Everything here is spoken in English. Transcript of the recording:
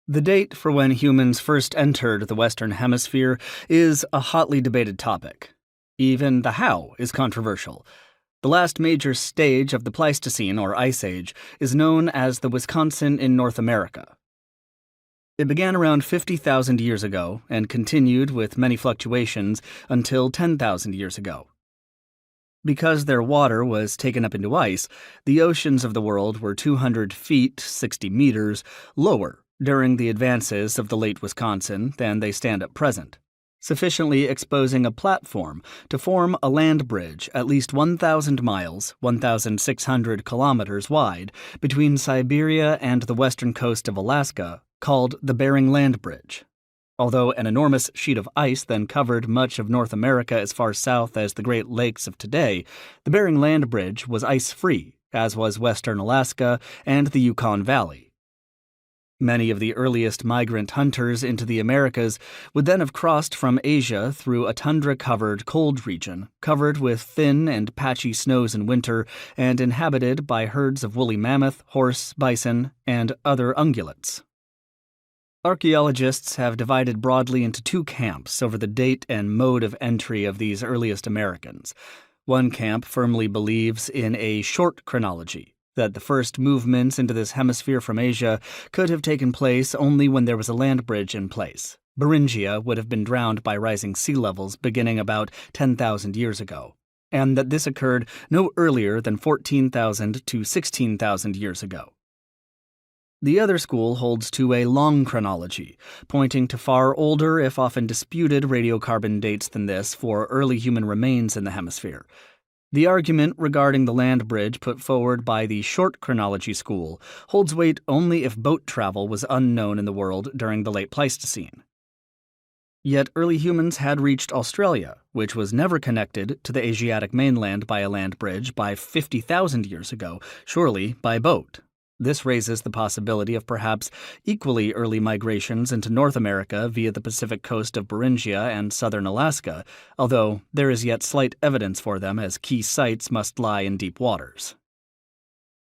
The date for when humans first entered the Western Hemisphere is a hotly debated topic. Even the how is controversial. The last major stage of the Pleistocene, or Ice Age, is known as the Wisconsin in North America. It began around 50,000 years ago and continued with many fluctuations until 10,000 years ago. Because their water was taken up into ice, the oceans of the world were 200 feet, 60 meters, lower during the advances of the late Wisconsin than they stand at present, sufficiently exposing a platform to form a land bridge at least 1,000 miles, 1,600 kilometers wide, between Siberia and the western coast of Alaska, called the Bering Land Bridge. Although an enormous sheet of ice then covered much of North America as far south as the Great Lakes of today, the Bering Land Bridge was ice-free, as was western Alaska and the Yukon Valley. Many of the earliest migrant hunters into the Americas would then have crossed from Asia through a tundra-covered cold region, covered with thin and patchy snows in winter and inhabited by herds of woolly mammoth, horse, bison, and other ungulates. Archaeologists have divided broadly into two camps over the date and mode of entry of these earliest Americans. One camp firmly believes in a short chronology, that the first movements into this hemisphere from Asia could have taken place only when there was a land bridge in place. Beringia would have been drowned by rising sea levels beginning about 10,000 years ago, and that this occurred no earlier than 14,000 to 16,000 years ago. The other school holds to a long chronology, pointing to far older, if often disputed, radiocarbon dates than this for early human remains in the hemisphere. The argument regarding the land bridge put forward by the short chronology school holds weight only if boat travel was unknown in the world during the late Pleistocene. Yet early humans had reached Australia, which was never connected to the Asiatic mainland by a land bridge by 50,000 years ago, surely by boat. This raises the possibility of perhaps equally early migrations into North America via the Pacific coast of Beringia and southern Alaska, although there is yet slight evidence for them as key sites must lie in deep waters.